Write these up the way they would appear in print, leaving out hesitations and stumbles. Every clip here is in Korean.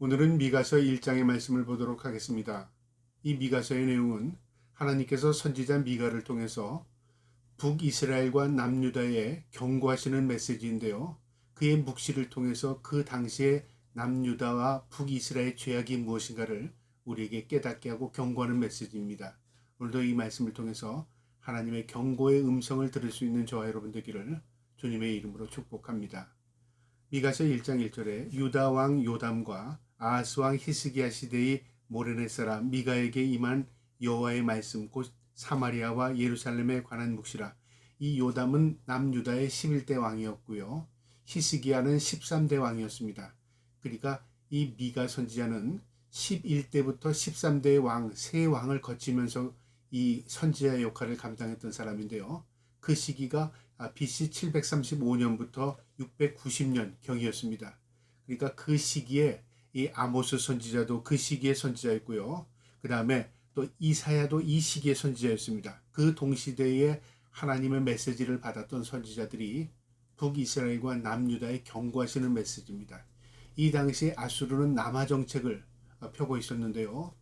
오늘은 미가서 1장의 말씀을 보도록 하겠습니다. 이 미가서의 내용은 하나님께서 선지자 미가를 통해서 북이스라엘과 남유다에 경고하시는 메시지인데요. 그의 묵시를 통해서 그 당시에 남유다와 북이스라엘의 죄악이 무엇인가를 우리에게 깨닫게 하고 경고하는 메시지입니다. 오늘도 이 말씀을 통해서 하나님의 경고의 음성을 들을 수 있는 저와 여러분 되기를 주님의 이름으로 축복합니다. 미가서 1장 1절에 유다 왕 요담과 아하스 왕 히스기야 시대의 모레네 사람 미가에게 임한 여호와의 말씀 곧 사마리아와 예루살렘에 관한 묵시라. 이 요담은 남유다의 11대 왕이었고요. 히스기야는 13대 왕이었습니다. 그러니까 이 미가 선지자는 11대부터 13대의 왕, 세 왕을 거치면서 이 선지자 역할을 감당했던 사람인데요. 그 시기가 BC 735년부터 690년 경이었습니다. 그러니까 그 시기에 이 아모스 선지자도 그 시기의 선지자였고요. 그 다음에 또 이사야도 이 시기의 선지자였습니다. 그 동시대에 하나님의 메시지를 받았던 선지자들이 북이스라엘과 남유다에 경고하시는 메시지입니다. 이 당시 아수르는 남하 정책을 펴고 있었는데요.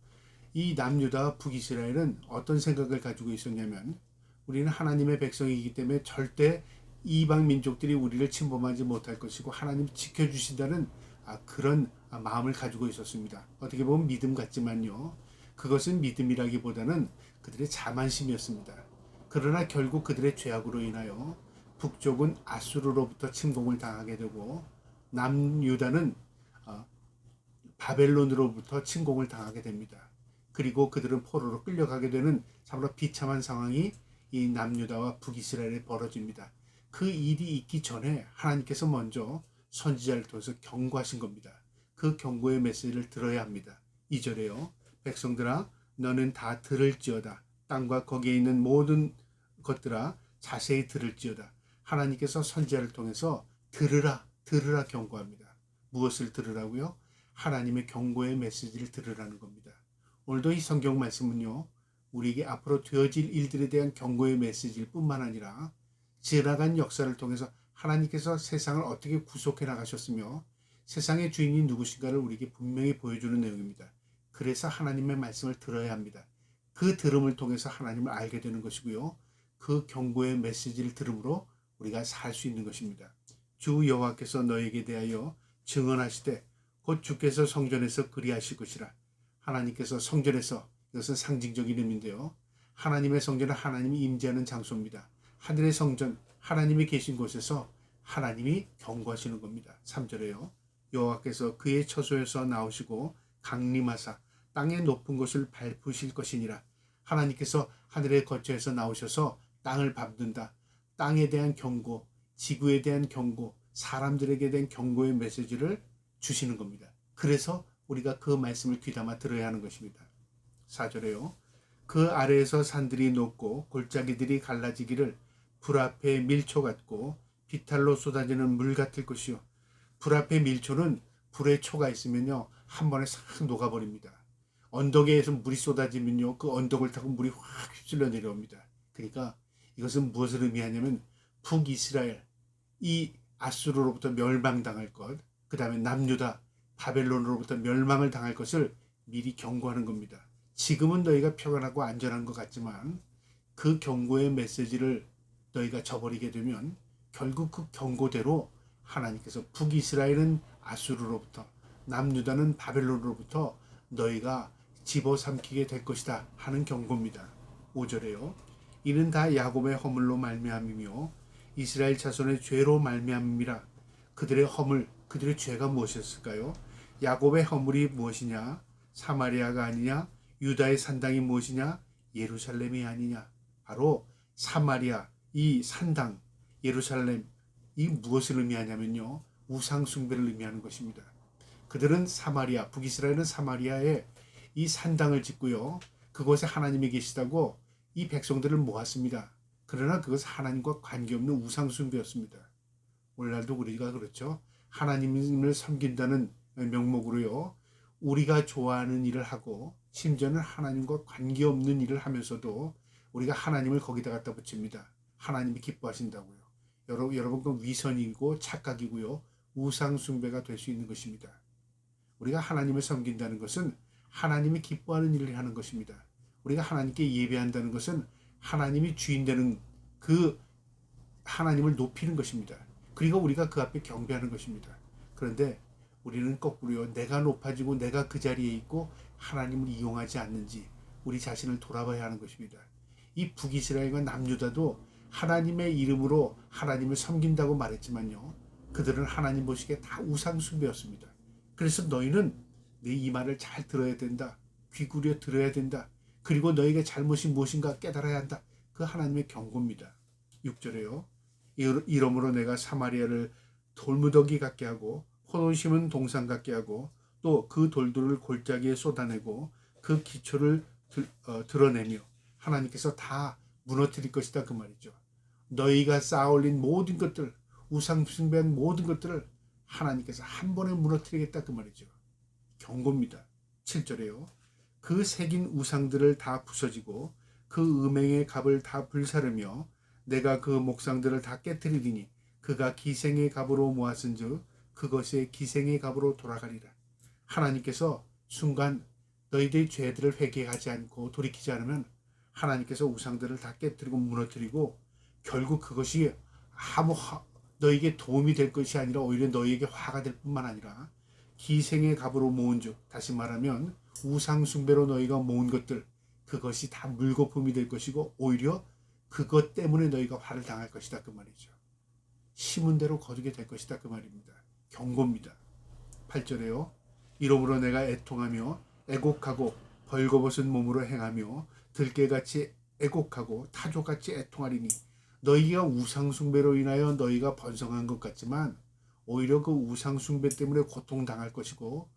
이 남유다와 북이스라엘은 어떤 생각을 가지고 있었냐면 우리는 하나님의 백성이기 때문에 절대 이방 민족들이 우리를 침범하지 못할 것이고 하나님 지켜주신다는 그런 마음을 가지고 있었습니다. 어떻게 보면 믿음 같지만요. 그것은 믿음이라기보다는 그들의 자만심이었습니다. 그러나 결국 그들의 죄악으로 인하여 북쪽은 아수르로부터 침공을 당하게 되고 남유다는 바벨론으로부터 침공을 당하게 됩니다. 그리고 그들은 포로로 끌려가게 되는 참으로 비참한 상황이 이 남유다와 북이스라엘에 벌어집니다. 그 일이 있기 전에 하나님께서 먼저 선지자를 통해서 경고하신 겁니다. 그 경고의 메시지를 들어야 합니다. 2절에요. 백성들아 너는 다 들을지어다. 땅과 거기에 있는 모든 것들아 자세히 들을지어다. 하나님께서 선지자를 통해서 들으라 경고합니다. 무엇을 들으라고요? 하나님의 경고의 메시지를 들으라는 겁니다. 오늘도 이 성경 말씀은요. 우리에게 앞으로 되어질 일들에 대한 경고의 메시지일 뿐만 아니라 지나간 역사를 통해서 하나님께서 세상을 어떻게 구속해 나가셨으며 세상의 주인이 누구신가를 우리에게 분명히 보여주는 내용입니다. 그래서 하나님의 말씀을 들어야 합니다. 그 들음을 통해서 하나님을 알게 되는 것이고요. 그 경고의 메시지를 들음으로 우리가 살 수 있는 것입니다. 주 여호와께서 너에게 대하여 증언하시되 곧 주께서 성전에서 그리하실 것이라. 하나님께서 성전에서, 이것은 상징적인 의미인데요. 하나님의 성전은 하나님이 임재하는 장소입니다. 하늘의 성전, 하나님이 계신 곳에서 하나님이 경고하시는 겁니다. 3절에요. 여호와께서 그의 처소에서 나오시고 강림하사 땅의 높은 곳을 밟으실 것이니라. 하나님께서 하늘의 거처에서 나오셔서 땅을 밟는다. 땅에 대한 경고, 지구에 대한 경고, 사람들에게 대한 경고의 메시지를 주시는 겁니다. 그래서 우리가 그 말씀을 귀담아 들어야 하는 것입니다. 4절에요. 그 아래에서 산들이 녹고 골짜기들이 갈라지기를 불 앞에 밀초 같고 비탈로 쏟아지는 물 같을 것이요. 불 앞에 밀초는 불에 초가 있으면요. 한 번에 싹 녹아버립니다. 언덕에서 물이 쏟아지면요. 그 언덕을 타고 물이 확 휩쓸려 내려옵니다. 그러니까 이것은 무엇을 의미하냐면 북이스라엘, 이 아수르로부터 멸망당할 것, 그 다음에 남유다, 바벨론으로부터 멸망을 당할 것을 미리 경고하는 겁니다. 지금은 너희가 평안하고 안전한 것 같지만 그 경고의 메시지를 너희가 저버리게 되면 결국 그 경고대로 하나님께서 북이스라엘은 아수르로부터 남유다는 바벨론으로부터 너희가 집어삼키게 될 것이다 하는 경고입니다. 5절에요. 이는 다 야곱의 허물로 말미암이며 이스라엘 자손의 죄로 말미암이라. 그들의 허물, 그들의 죄가 무엇이었을까요? 야곱의 허물이 무엇이냐? 사마리아가 아니냐? 유다의 산당이 무엇이냐? 예루살렘이 아니냐? 바로 사마리아, 이 산당, 예루살렘, 이 무엇을 의미하냐면요. 우상 숭배를 의미하는 것입니다. 그들은 사마리아, 북이스라엘은 사마리아에 이 산당을 짓고요. 그곳에 하나님이 계시다고 이 백성들을 모았습니다. 그러나 그것은 하나님과 관계없는 우상 숭배였습니다. 오늘날도 우리가 그렇죠. 하나님을 섬긴다는 명목으로요. 우리가 좋아하는 일을 하고 심지어는 하나님과 관계없는 일을 하면서도 우리가 하나님을 거기다 갖다 붙입니다. 하나님이 기뻐하신다고요. 여러분 그 위선이고 착각이고요. 우상 숭배가 될 수 있는 것입니다. 우리가 하나님을 섬긴다는 것은 하나님이 기뻐하는 일을 하는 것입니다. 우리가 하나님께 예배한다는 것은 하나님이 주인 되는 그 하나님을 높이는 것입니다. 그리고 우리가 그 앞에 경배하는 것입니다. 그런데 우리는 거꾸로요. 내가 높아지고 내가 그 자리에 있고 하나님을 이용하지 않는지 우리 자신을 돌아봐야 하는 것입니다. 이 북이스라엘과 남유다도 하나님의 이름으로 하나님을 섬긴다고 말했지만요. 그들은 하나님 보시기에 다 우상숭배였습니다. 그래서 너희는 내 이 말을 잘 들어야 된다. 귀 기울여 들어야 된다. 그리고 너희가 잘못이 무엇인가 깨달아야 한다. 그 하나님의 경고입니다. 6절에요. 이러므로 내가 사마리아를 돌무더기 같게 하고 포도 심은 동산 같게 하고 또 그 돌들을 골짜기에 쏟아내고 그 기초를 드러내며 하나님께서 다 무너뜨릴 것이다 그 말이죠. 너희가 쌓아올린 모든 것들, 우상 숭배한 모든 것들을 하나님께서 한 번에 무너뜨리겠다 그 말이죠. 경고입니다. 7절에요. 그 새긴 우상들을 다 부서지고 그 음행의 갑을 다 불사르며 내가 그 목상들을 다 깨뜨리리니 그가 기생의 갑으로 모았은즉 그것이 기생의 갑으로 돌아가리라. 하나님께서 순간 너희들의 죄들을 회개하지 않고 돌이키지 않으면 하나님께서 우상들을 다 깨뜨리고 무너뜨리고 결국 그것이 아무 너에게 도움이 될 것이 아니라 오히려 너에게 화가 될 뿐만 아니라 기생의 갑으로 모은 즉 다시 말하면 우상 숭배로 너희가 모은 것들 그것이 다 물거품이 될 것이고 오히려 그것 때문에 너희가 화를 당할 것이다 그 말이죠. 심은 대로 거두게 될 것이다 그 말입니다. 경고입니다. 8절에요. 이러므로 내가 애통하며 애곡하고 벌거벗은 몸으로 행하며 들깨같이 애곡하고 타조같이 애통하리니 너희가 우상숭배로 인하여 너희가 번성한 것 같지만 오히려 그 우상숭배 때문에 고통당할 것이고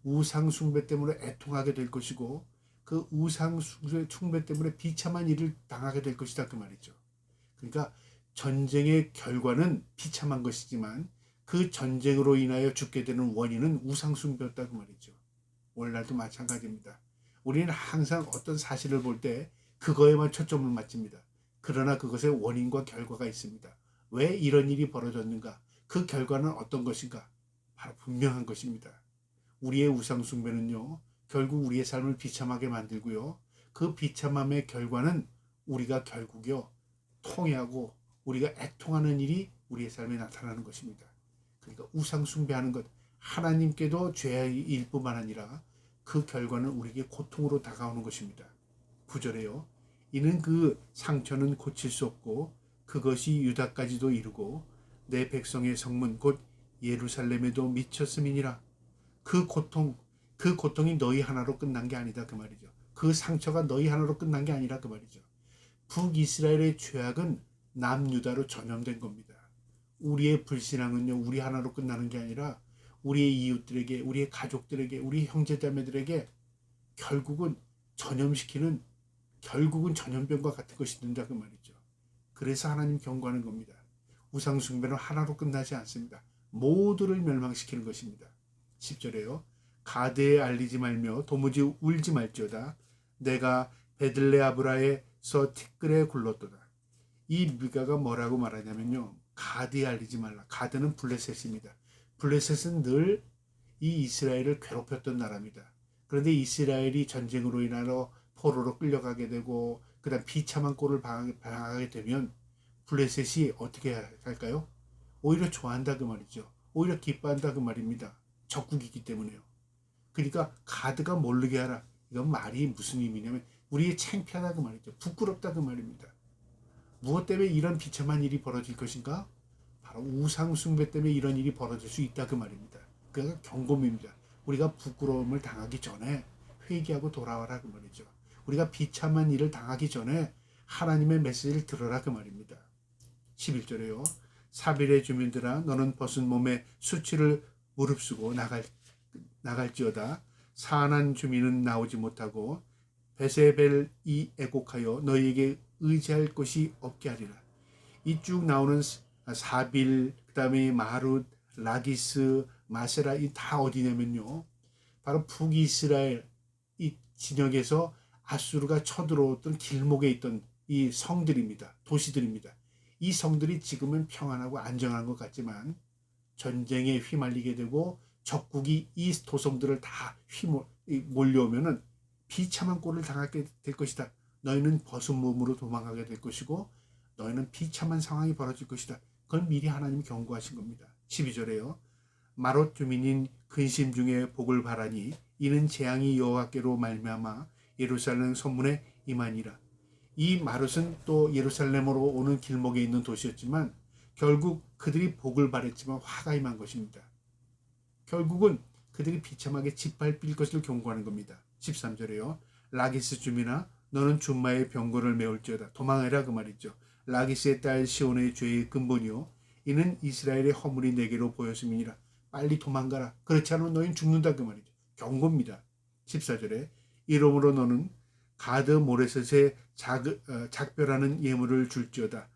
우상숭배 때문에 애통하게 될 것이고 그 우상숭배 때문에 비참한 일을 당하게 될 것이다 그 말이죠. 그러니까 전쟁의 결과는 비참한 것이지만 그 전쟁으로 인하여 죽게 되는 원인은 우상숭배였다 그 말이죠. 오늘날도 마찬가지입니다. 우리는 항상 어떤 사실을 볼 때 그거에만 초점을 맞춥니다. 그러나 그것의 원인과 결과가 있습니다. 왜 이런 일이 벌어졌는가? 그 결과는 어떤 것인가? 바로 분명한 것입니다. 우리의 우상숭배는요. 결국 우리의 삶을 비참하게 만들고요. 그 비참함의 결과는 우리가 결국요. 통회하고 우리가 애통하는 일이 우리의 삶에 나타나는 것입니다. 그러니까 우상숭배하는 것 하나님께도 죄일 뿐만 아니라 그 결과는 우리에게 고통으로 다가오는 것입니다. 9절에요. 이는 그 상처는 고칠 수 없고 그것이 유다까지도 이르고 내 백성의 성문 곧 예루살렘에도 미쳤음이니라. 그 고통이 너희 하나로 끝난 게 아니다 그 말이죠. 그 상처가 너희 하나로 끝난 게 아니라 그 말이죠. 북이스라엘의 죄악은 남유다로 전염된 겁니다. 우리의 불신앙은요, 우리 하나로 끝나는 게 아니라 우리의 이웃들에게, 우리의 가족들에게, 우리 형제자매들에게 결국은 전염병과 같은 것이 된다 그 말이죠. 그래서 하나님 경고하는 겁니다. 우상숭배는 하나로 끝나지 않습니다. 모두를 멸망시키는 것입니다. 10절에요. 가드에 알리지 말며 도무지 울지 말지어다. 내가 베들레아브라에서 티끌에 굴렀도다. 이 미가가 뭐라고 말하냐면요. 가드에 알리지 말라. 가드는 블레셋입니다. 블레셋은 늘 이 이스라엘을 괴롭혔던 나라입니다. 그런데 이스라엘이 전쟁으로 인하여 포로로 끌려가게 되고 그다음 비참한 꼴을 당하게 되면 블레셋이 어떻게 할까요? 오히려 좋아한다 그 말이죠. 오히려 기뻐한다 그 말입니다. 적국이기 때문에요. 그러니까 가드가 모르게 하라. 이건 말이 무슨 의미냐면 우리의 창피하다 그 말이죠. 부끄럽다 그 말입니다. 무엇 때문에 이런 비참한 일이 벌어질 것인가? 바로 우상 숭배 때문에 이런 일이 벌어질 수 있다 그 말입니다. 그러니까 경고입니다. 우리가 부끄러움을 당하기 전에 회개하고 돌아와라 그 말이죠. 우리가 비참한 일을 당하기 전에 하나님의 메시지를 들어라 그 말입니다. 11절에요. 사빌의 주민들아 너는 벗은 몸에 수치를 무릅쓰고 나갈지어다. 사안한 주민은 나오지 못하고 베세벨이 애곡하여 너희에게 의지할 곳이 없게 하리라. 이 쭉 나오는 사빌, 그 다음에 마룻, 라기스, 마세라 이 다 어디냐면요. 바로 북이스라엘 이 진영에서 아수르가 쳐들어왔던 길목에 있던 이 성들입니다. 도시들입니다. 이 성들이 지금은 평안하고 안정한 것 같지만 전쟁에 휘말리게 되고 적국이 이 도성들을 다 몰려오면은 비참한 꼴을 당하게 될 것이다. 너희는 벗은 몸으로 도망가게 될 것이고 너희는 비참한 상황이 벌어질 것이다. 그걸 미리 하나님이 경고하신 겁니다. 12절에요. 마롯 주민인 근심 중에 복을 바라니 이는 재앙이 여호와께로 말미암아 예루살렘 성문에 임하니라. 이 마롯은 또 예루살렘으로 오는 길목에 있는 도시였지만 결국 그들이 복을 바랬지만 화가 임한 것입니다. 결국은 그들이 비참하게 짓밟힐 것을 경고하는 겁니다. 13절에요. 라기스 주민아 너는 준마의 병거를 메울지어다. 도망해라 그 말이죠. 라기스의 딸 시온의 죄의 근본이요 이는 이스라엘의 허물이 내게로 보였음이니라. 빨리 도망가라. 그렇지 않으면 너희는 죽는다 그 말이죠. 경고입니다. 14절에 이러므로 너는 가드 모레셋에 작별하는 예물을 줄지어다.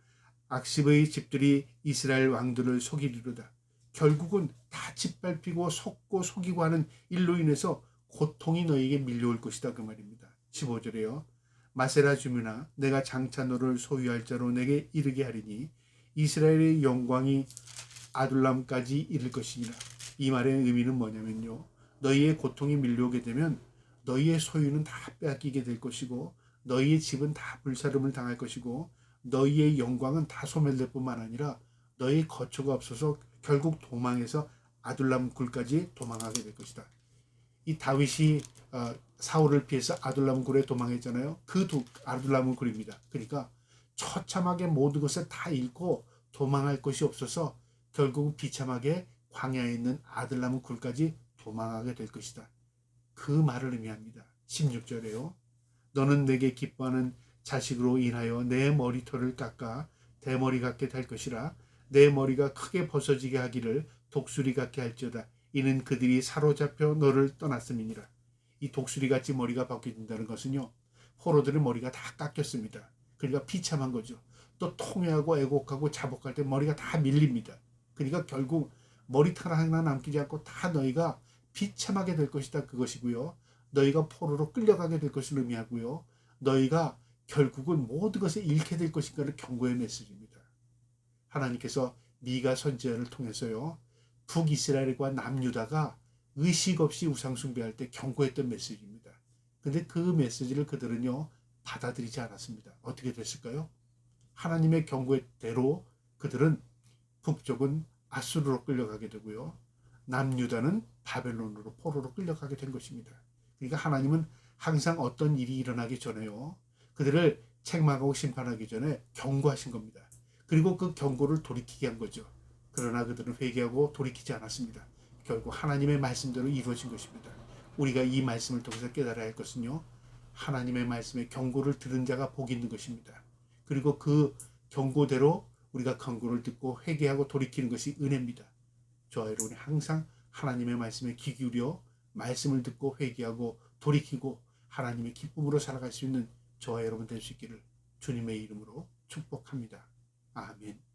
악십의 집들이 이스라엘 왕들을 속이리로다. 결국은 다 짓밟히고 속고 속이고 하는 일로 인해서 고통이 너에게 밀려올 것이다 그 말입니다. 15절에요. 마세라 주민아 내가 장차 너를 소유할 자로 내게 이르게 하리니 이스라엘의 영광이 아둘람까지 이를 것이니라. 이 말의 의미는 뭐냐면요. 너희의 고통이 밀려오게 되면 너희의 소유는 다 빼앗기게 될 것이고 너희의 집은 다 불사름을 당할 것이고 너희의 영광은 다 소멸될 뿐만 아니라 너희의 거처가 없어서 결국 도망해서 아둘람 굴까지 도망하게 될 것이다. 이 다윗이 사울을 피해서 아둘람 굴에 도망했잖아요. 그 아둘람 굴입니다. 그러니까 처참하게 모든 것을 다 잃고 도망할 곳이 없어서 결국 비참하게 광야에 있는 아둘람 굴까지 도망하게 될 것이다. 그 말을 의미합니다. 16절에요. 너는 내게 기뻐하는 자식으로 인하여 내 머리털을 깎아 대머리 같게 될 것이라. 내 머리가 크게 벗어지게 하기를 독수리 같게 할지어다. 이는 그들이 사로잡혀 너를 떠났음이니라. 이 독수리같이 머리가 벗겨진다는 것은요. 포로들의 머리가 다 깎였습니다. 그러니까 비참한 거죠. 또 통회하고 애곡하고 자복할 때 머리가 다 밀립니다. 그러니까 결국 머리털 하나 남기지 않고 다 너희가 비참하게 될 것이다 그것이고요. 너희가 포로로 끌려가게 될 것을 의미하고요. 너희가 결국은 모든 것을 잃게 될 것인가를 경고의 메시지입니다. 하나님께서 미가 선지자를 통해서요. 북이스라엘과 남유다가 의식 없이 우상 숭배할 때 경고했던 메시지입니다. 근데 그 메시지를 그들은요. 받아들이지 않았습니다. 어떻게 됐을까요? 하나님의 경고대로 그들은 북쪽은 아수르로 끌려가게 되고요. 남유다는 바벨론으로 포로로 끌려가게 된 것입니다. 그러니까 하나님은 항상 어떤 일이 일어나기 전에요. 그들을 책망하고 심판하기 전에 경고하신 겁니다. 그리고 그 경고를 돌이키게 한 거죠. 그러나 그들은 회개하고 돌이키지 않았습니다. 결국 하나님의 말씀대로 이루어진 것입니다. 우리가 이 말씀을 통해서 깨달아야 할 것은요. 하나님의 말씀에 경고를 들은 자가 복이 있는 것입니다. 그리고 그 경고대로 우리가 경고를 듣고 회개하고 돌이키는 것이 은혜입니다. 저와 여러분이 항상 하나님의 말씀에 귀 기울여 말씀을 듣고 회개하고 돌이키고 하나님의 기쁨으로 살아갈 수 있는 저와 여러분 될 수 있기를 주님의 이름으로 축복합니다. 아멘.